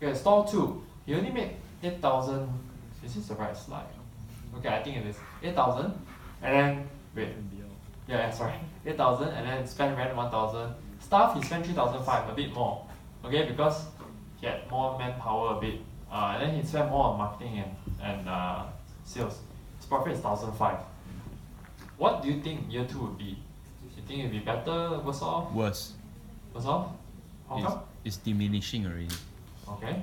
Okay, store 2, he only made 8,000. Is this the right slide? Okay, I think it is. 8,000, and then, wait. Yeah, sorry. 8,000, and then spend rent 1,000. Staff, he spent 3,500, a bit more. Okay, because he had more manpower a bit. And then he spent more on marketing and sales. His profit is 1,500. What do you think year 2 would be? You think it would be better, worse off? Worse. Worse off? How come? It's diminishing already. Okay.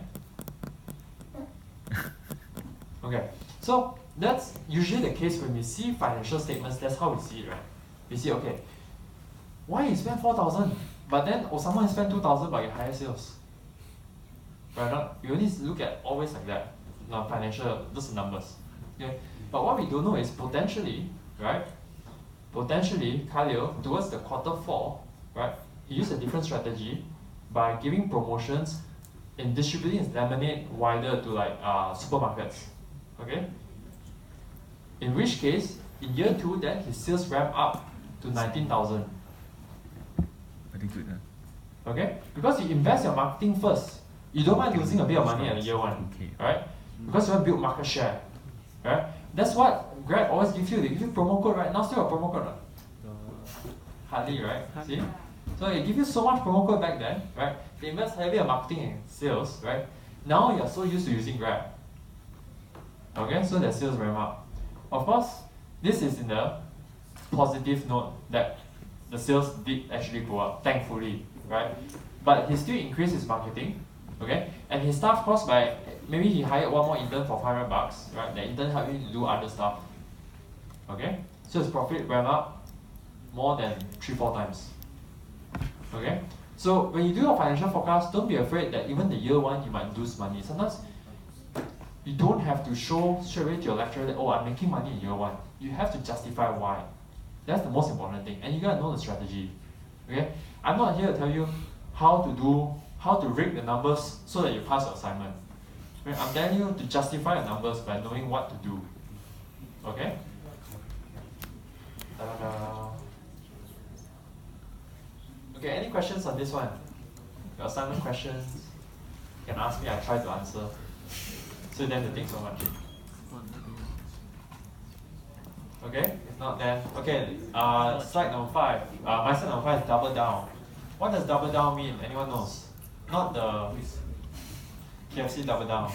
Okay. So that's usually the case when we see financial statements. That's how we see it, right? We see, okay, why you spend 4,000, but then Osama spent 2,000, but you higher sales. Right? Not? You only look at always like that. Now financial, those are numbers. Okay. But what we don't know is potentially, right? Potentially, Khalil, towards the quarter 4, right? He used a different strategy by giving promotions and distributing his lemonade wider to like supermarkets. Okay? In which case, in year 2, then his sales ramp up to 19,000. Very good, huh? Okay? Because you invest your marketing first. You don't mind losing a bit of money at year 1. Okay. Right? Because you want to build market share. Right? That's what Grab always gives you. They give you promo code, right? Now still a promo code, right? Hardly, right? See? So they give you so much promo code back then, right? They invest heavily in marketing and sales, right? Now you're so used to using Grab. Okay, so their sales ramp up. Of course, this is in the positive note that the sales did actually go up, thankfully, right? But he still increased his marketing, okay? And his staff cost by, maybe he hired one more intern for $500, right? The intern helped him to do other stuff, okay? So his profit ramp up more than 3-4 times, okay? So when you do your financial forecast, don't be afraid that even the year 1 you might lose money. Sometimes you don't have to show straight away to your lecturer that, oh, I'm making money in year 1. You have to justify why. That's the most important thing, and you gotta know the strategy. Okay? I'm not here to tell you how to rig the numbers so that you pass your assignment. Okay? I'm telling you to justify the numbers by knowing what to do. Okay? Ta-da. Okay, any questions on this one? Your assignment questions? You can ask me, I try to answer. So you don't have to think so much. Okay, if not then, okay, slide number 5. My slide number 5 is double down. What does double down mean? Anyone knows? Not the KFC double down.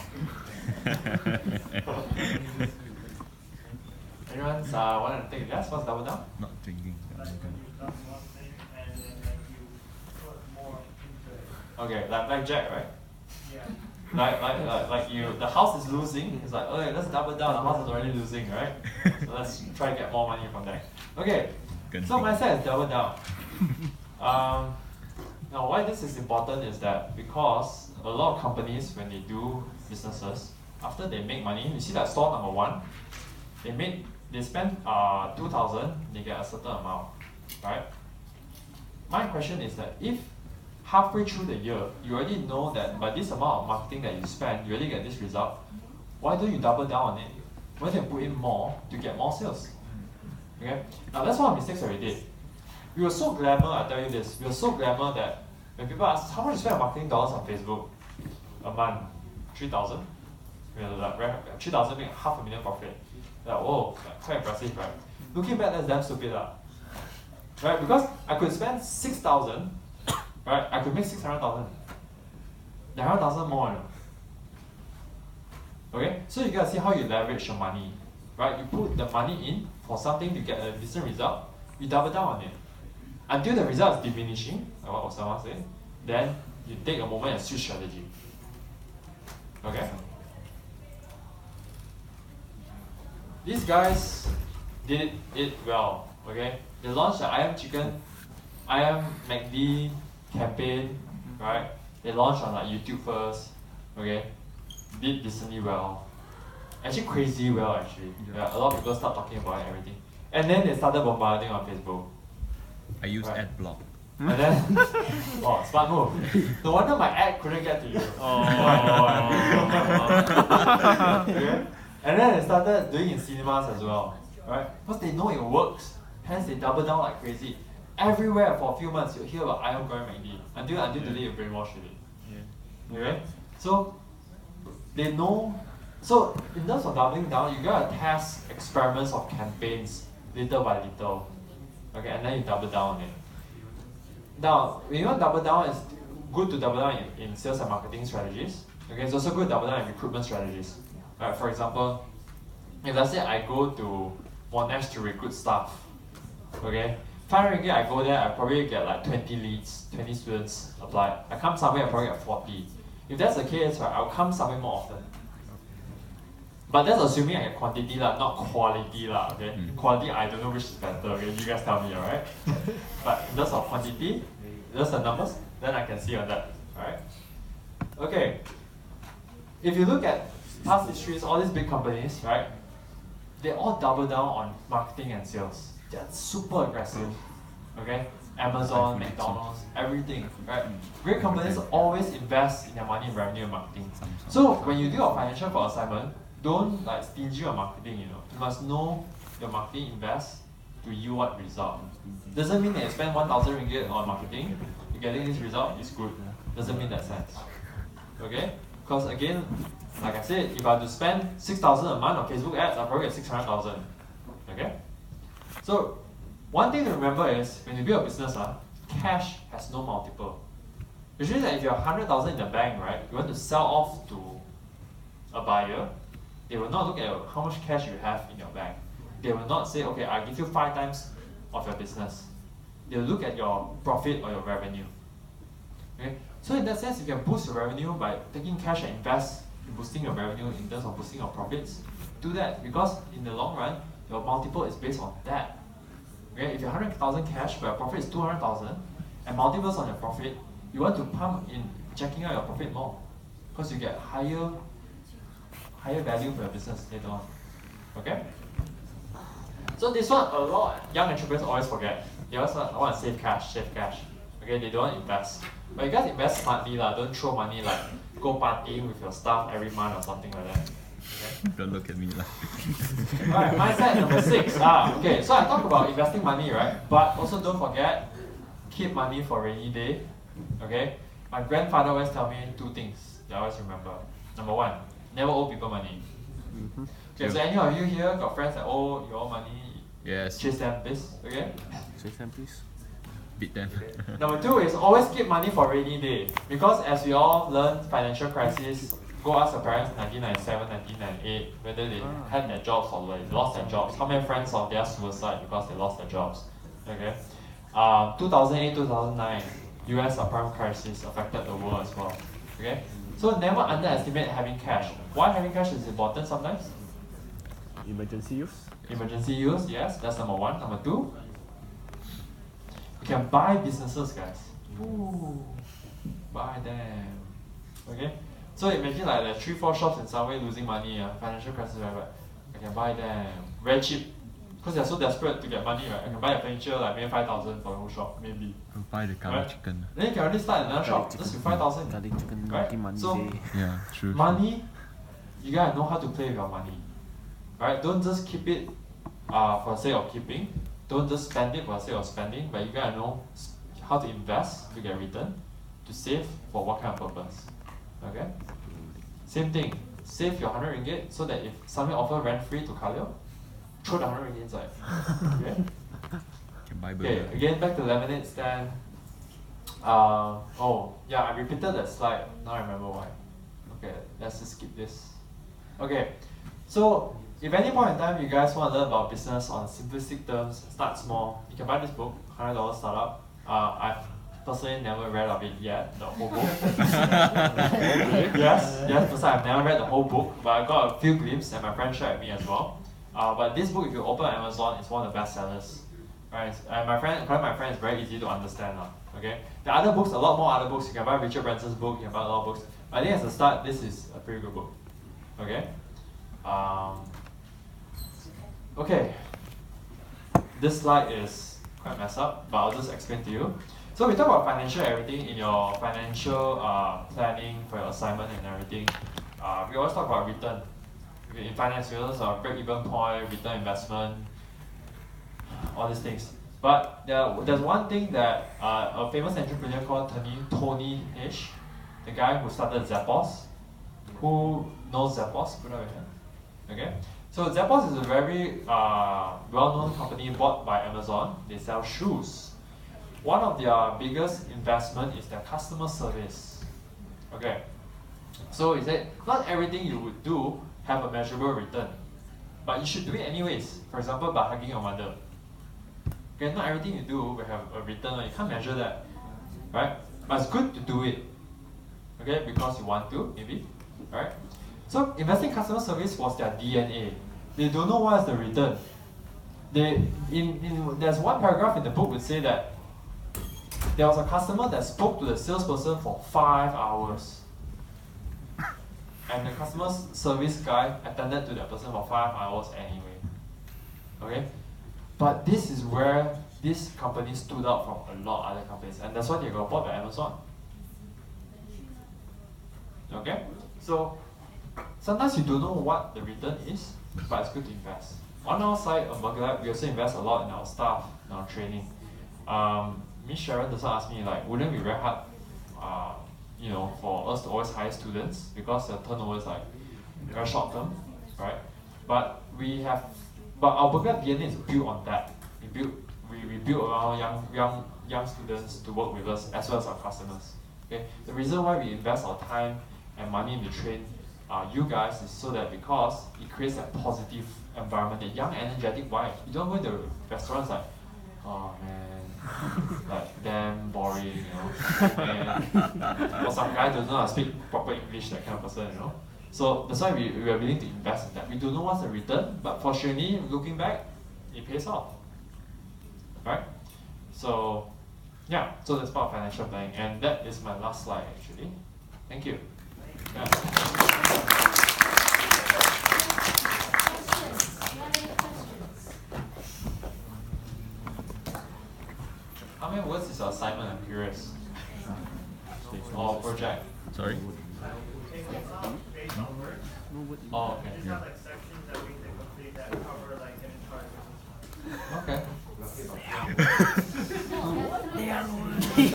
Anyone's want to take a guess? What's double down? Not drinking. Okay, like blackjack, right? Yeah. Like you, the house is losing. It's like, okay, let's double down. The house is already losing, right? So let's try to get more money from that. Okay, so my side is double down. Now, why this is important is that because a lot of companies, when they do businesses, after they make money, you see that store number 1, they spend 2,000, they get a certain amount, right? My question is that if halfway through the year, you already know that by this amount of marketing that you spend, you already get this result, why don't you double down on it? Why don't you put in more to get more sales? Okay? Now that's one of the mistakes that we did. We were so glamour, I tell you this, we were so glamour that when people ask, how much you spend on marketing dollars on Facebook? A month? 3,000? 3,000 make $500,000 profit. Like, oh, quite impressive, right? Looking back, that's damn stupid. Right? Because I could spend 6,000, right? I could make 600,000. The 100,000 more, you know. Okay? So you gotta see how you leverage your money. Right? You put the money in for something to get a decent result, you double down on it. Until the result is diminishing, like what Osama said, then you take a moment and switch strategy. Okay? These guys did it well. Okay? They launched the Ayam Chicken, Ayam McD campaign, right? They launched on like YouTube first. Okay? Did decently well. Actually crazy well actually. Yeah, a lot of people start talking about it and everything. And then they started bombarding on Facebook. I use ad block. And then, oh, smart move. No wonder my ad couldn't get to you. Okay? And then they started doing in cinemas as well, right? Because they know it works. Hence they double down like crazy. Everywhere for a few months you'll hear about Ayam Goreng McD. Until today you're brainwashed with it. Yeah. Okay? So they know. So in terms of doubling down, you gotta test experiments of campaigns little by little. Okay, and then you double down on it. Now, when you want to double down, it's good to double down in sales and marketing strategies. Okay, it's also good to double down in recruitment strategies. Right, for example, if let's say I go to Monash to recruit staff, okay, 500 ringgit, I go there, I probably get like 20 leads, 20 students apply. I come somewhere, I probably get 40. If that's the case, right, I'll come somewhere more often. But that's assuming I get quantity lah, not quality lah, okay? Quality, I don't know which is better, okay? You guys tell me, alright? But in terms of quantity, just the numbers, then I can see on that, alright? Okay, if you look at past histories, all these big companies, right? They all double down on marketing and sales. They're super aggressive, okay? Amazon, McDonald's, everything, right? Great companies always invest in their money in revenue and marketing. So when you do your financial for assignment, don't like stingy on marketing, you know. You must know your marketing invest to yield what result. Doesn't mean that you spend 1,000 ringgit on marketing, you're getting this result is good. Doesn't mean that sense. Okay? Because again, like I said, if I have to spend 6,000 a month on Facebook ads, I'll probably get 600,000. Okay? So one thing to remember is when you build a business, cash has no multiple. Which means that if you have 100,000 in the bank, right, you want to sell off to a buyer, they will not look at how much cash you have in your bank. They will not say, okay, I'll give you 5 times of your business. They will look at your profit or your revenue. Okay? So in that sense, you can boost your revenue by taking cash and invest in boosting your revenue in terms of boosting your profits. Do that because in the long run, your multiple is based on that. Okay? If you have 100,000 cash but your profit is 200,000 and multiples on your profit, you want to pump in checking out your profit more because you get higher value for your business later on. Okay? So this one, a lot of young entrepreneurs always forget. They always want to save cash. Okay, they don't want to invest. But you guys invest smartly lah. Don't throw money like go partying with your staff every month or something like that. Okay? Don't look at me lah. Alright, mindset number 6. Okay, so I talked about investing money, right? But also don't forget, keep money for rainy day. Okay? My grandfather always tell me 2 things that I always remember. Number 1, never owe people money. Okay, so any of you here got friends that owe you all money? Yes. Chase them, please. Okay? Chase them, please. Beat them. Okay. Number 2 is always keep money for rainy day. Because as we all learned financial crisis, go ask your parents in 1997, 1998 whether they had their jobs or they lost their jobs. How many friends of theirs suicide because they lost their jobs? Okay? 2008, 2009, US subprime crisis affected the world as well. Okay? So never underestimate having cash. Why having cash is important sometimes? Emergency use. Emergency use, yes, that's number 1. Number 2, you can buy businesses, guys. Ooh, buy them. Okay? So imagine like there are 3-4 shops in some way losing money, financial crisis, right? But I can buy them very cheap. Because they're so desperate to get money, right? I can buy a furniture like maybe 5,000 for a whole shop, maybe. Buy the curry chicken. Then you can already start another shop just with 5,000. Right? So Yeah, true. money, you gotta know how to play with your money. Right? Don't just keep it for the sake of keeping. Don't just spend it for the sake of spending, but you gotta know how to invest to get return, to save for what kind of purpose. Okay? Same thing. Save your 100 ringgit so that if someone offer rent free to Khalil, throw the 100 ringgit inside. Okay? Can buy Okay, burger. again back to lemonade stand. Oh, yeah, I repeated that slide. Now I remember why. Okay, let's just skip this. Okay, so if any point in time you guys want to learn about business on simplistic terms, start small, you can buy this book, $100 Startup. I've personally never read of it yet, the whole book. yes, personally I've never read the whole book, but I got a few glimpses and my friend shared with me as well. But this book, if you open Amazon, it's one of the best sellers. Right? And according to my friend, it's very easy to understand now. Okay? The other books, a lot more other books. You can buy Richard Branson's book, you can buy a lot of books. But I think as a start, this is a pretty good book. Okay? Okay. This slide is quite messed up, but I'll just explain to you. So we talk about financial everything in your financial planning for your assignment and everything. We always talk about return. Okay, in finance, we also break-even point, return investment, all these things. But there's one thing that a famous entrepreneur called Tony H, the guy who started Zappos, Who knows Zappos? Put up your hand. Okay. So Zappos is a very well-known company bought by Amazon. They sell shoes. One of their biggest investment is their customer service. Okay. So he said, not everything you would do have a measurable return, but you should do it anyways. For example, by hugging your mother. Okay, not everything you do will have a return. You can't measure that, right? But it's good to do it. Okay, because you want to, maybe, right? So investing in customer service was their DNA. They don't know what is the return. There's one paragraph in the book would say that there was a customer that spoke to the salesperson for 5 hours. And the customer service guy attended to that person for 5 hours anyway. Okay? But this is where this company stood out from a lot of other companies. And that's why they got bought by Amazon. Okay? So, sometimes you don't know what the return is, but it's good to invest. On our side, on Burgerlab, we also invest a lot in our staff, in our training. Miss Sharon also asked me, like, wouldn't it be very hard, for us to always hire students because the turnover is like very short term, right? But our Burgerlab DNA is built on that. We build around young students to work with us as well as our customers. Okay, the reason why we invest our time and money to train you guys is so that because it creates that positive environment, that young, energetic vibe. You don't go into restaurants like, oh man, like damn boring, or some guy doesn't know how to speak proper English, that kind of person, So that's why we are willing to invest in that. We don't know what's the return, but fortunately, looking back, it pays off, right? So, yeah, so that's part of financial planning, and that is my last slide actually. Thank you. Yeah. How many words is your assignment? I'm curious. Or project? Sorry? Oh, okay. We just have like sections that we